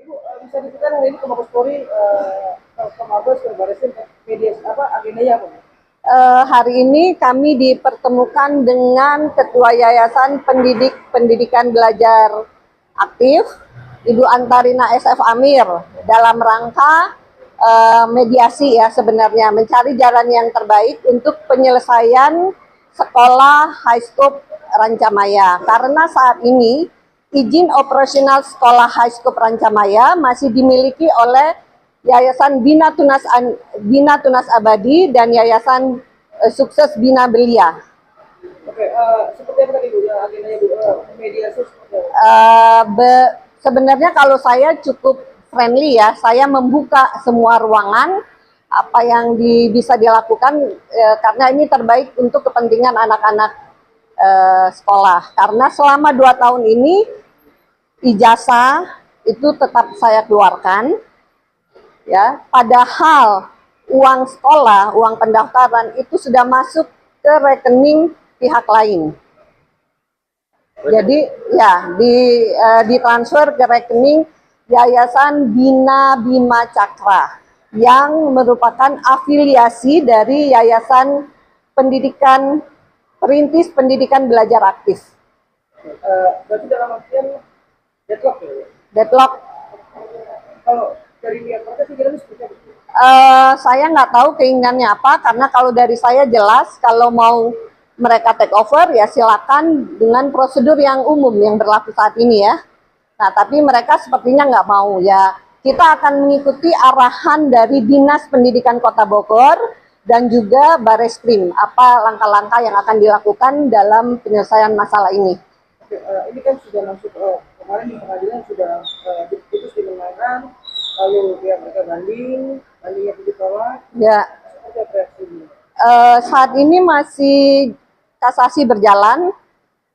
Ibu bisa diceritakan ini ke Mabes Polri, ke Mabes, ke Barreskrim, media apa agendanya apa? Hari ini kami dipertemukan dengan Ketua Yayasan Pendidikan Belajar Aktif, Ibu Antarina SF Amir, dalam rangka mediasi ya sebenarnya, mencari jalan yang terbaik untuk penyelesaian sekolah high school Rancamaya. Karena saat ini izin operasional sekolah high school Rancamaya masih dimiliki oleh Yayasan Bina Tunas Abadi dan Yayasan Sukses Bina Belia. Oke, seperti apa tadi Bu agendanya Bu, mediasi seperti apa? Sebenarnya kalau saya cukup friendly ya, saya membuka semua ruangan apa yang bisa dilakukan karena ini terbaik untuk kepentingan anak-anak sekolah. Karena selama 2 tahun ini ijazah itu tetap saya keluarkan, ya. Padahal uang sekolah, uang pendaftaran itu sudah masuk ke rekening pihak lain. Jadi ya ditransfer ke rekening Yayasan Bina Bima Cakra yang merupakan afiliasi dari Yayasan Perintis Pendidikan Belajar Aktif. Berarti dalam artian deadlock ya? Deadlock. Kalau dari pihak mereka sih kira-kira seperti apa? Saya nggak tahu keinginannya apa, karena kalau dari saya jelas kalau mau mereka take over ya silakan dengan prosedur yang umum yang berlaku saat ini ya. Nah tapi mereka sepertinya nggak mau ya. Kita akan mengikuti arahan dari Dinas Pendidikan Kota Bogor dan juga Barreskrim apa langkah-langkah yang akan dilakukan dalam penyelesaian masalah ini. Oke, ini kan sudah masuk kemarin di pengadilan sudah diputus dimenangkan, lalu pihak mereka bandingnya ditolak. Ya. Seperti apa reaksinya? Saat ini masih kasasi berjalan,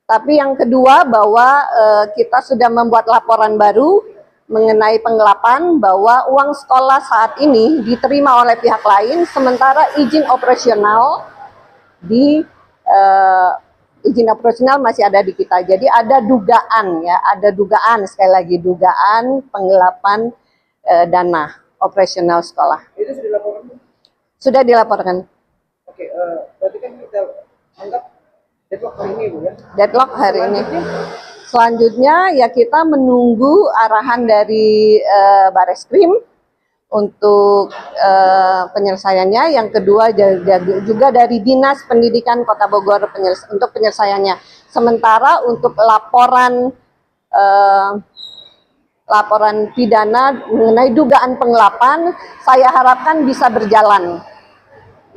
tapi yang kedua bahwa kita sudah membuat laporan baru mengenai penggelapan bahwa uang sekolah saat ini diterima oleh pihak lain, sementara izin operasional masih ada di kita. Jadi ada dugaan ya, ada dugaan sekali lagi dugaan penggelapan dana operasional sekolah. Itu sudah dilaporkan? Sudah dilaporkan. Oke, berarti kan kita anggap deadlock hari ini Bu ya? Deadlock hari ini. Selanjutnya ya kita menunggu arahan dari Barreskrim untuk penyelesaiannya. Yang kedua juga dari Dinas Pendidikan Kota Bogor untuk penyelesaiannya. Sementara untuk laporan pidana mengenai dugaan penggelapan, saya harapkan bisa berjalan.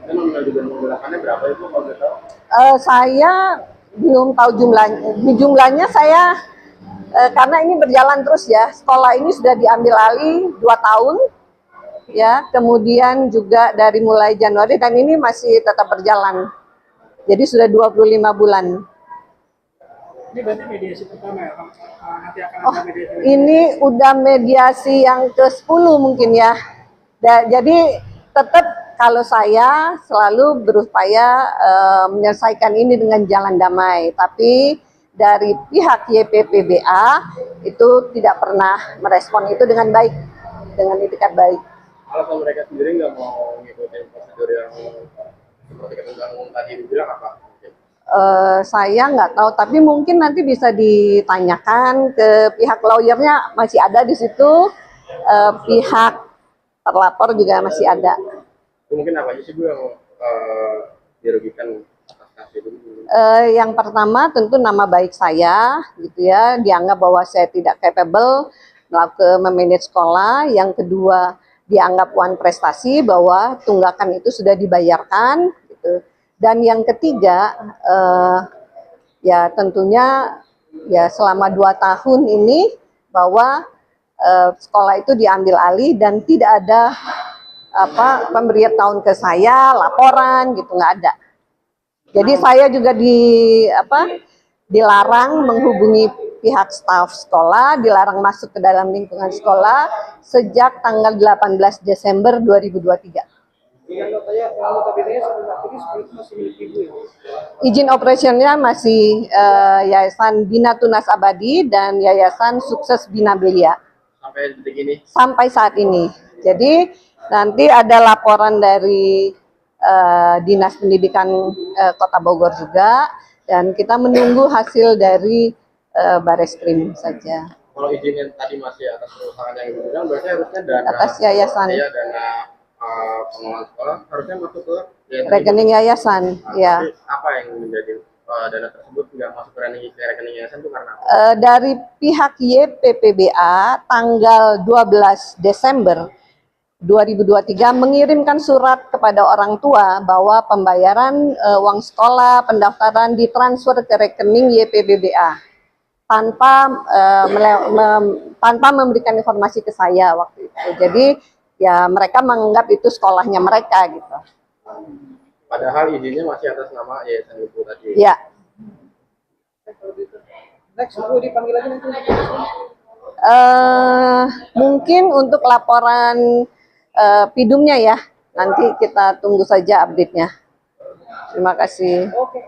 Dugaan berapa itu kalau nggak tahu? Saya belum tahu jumlahnya saya karena ini berjalan terus ya. Sekolah ini sudah diambil alih 2 tahun ya, kemudian juga dari mulai Januari dan ini masih tetap berjalan. Jadi sudah 25 bulan. Ini berarti mediasi pertama ya, nanti akan ada mediasi. Ini udah mediasi yang ke-10 mungkin ya. Jadi tetap kalau saya selalu berupaya menyelesaikan ini dengan jalan damai, tapi dari pihak YPPBA itu tidak pernah merespon itu dengan baik, dengan itikat baik. Kalau mereka sendiri nggak mau ngikutin prosedur yang seperti ketentuan tadi dibilang apa? Saya nggak tahu, tapi mungkin nanti bisa ditanyakan ke pihak lawyernya, masih ada di situ, pihak terlapor juga masih ada. Mungkin apa aja sih Bu yang dirugikan atas kasus itu? Yang pertama tentu nama baik saya, gitu ya, dianggap bahwa saya tidak capable memanage sekolah. Yang kedua dianggap wan prestasi bahwa tunggakan itu sudah dibayarkan, gitu. Dan yang ketiga ya tentunya ya selama 2 tahun ini bahwa sekolah itu diambil alih dan tidak ada pemberian tahun ke saya, laporan gitu, nggak ada. Jadi saya juga dilarang menghubungi pihak staf sekolah, dilarang masuk ke dalam lingkungan sekolah sejak tanggal 18 Desember 2023. Izin operasionalnya masih Yayasan Bina Tunas Abadi dan Yayasan Sukses Bina Belia. sampai detik ini? Sampai saat ini. Jadi nanti ada laporan dari Dinas Pendidikan Kota Bogor juga, dan kita menunggu hasil dari Bareskrim saja. Kalau izin yang tadi masih atas perusahaan yang dibilang, berarti harusnya dana Atas yayasan. Iya, dana pengelolaan sekolah harusnya masuk ke Rekening yayasan, ya. Tapi apa yang menjadi dana tersebut nggak masuk ke rekening yayasan itu karena apa? Dari pihak YPPBA tanggal 12 Desember 2023 mengirimkan surat kepada orang tua bahwa pembayaran uang sekolah, pendaftaran ditransfer ke rekening YPPBA tanpa memberikan informasi ke saya waktu itu. Jadi ya mereka menganggap itu sekolahnya mereka gitu. Padahal izinnya masih atas nama Yayasan Ibu tadi. Ya. Next, Bu dipanggil lagi nanti. Mungkin untuk laporan pidumnya ya, nanti kita tunggu saja update-nya. Terima kasih. Oke.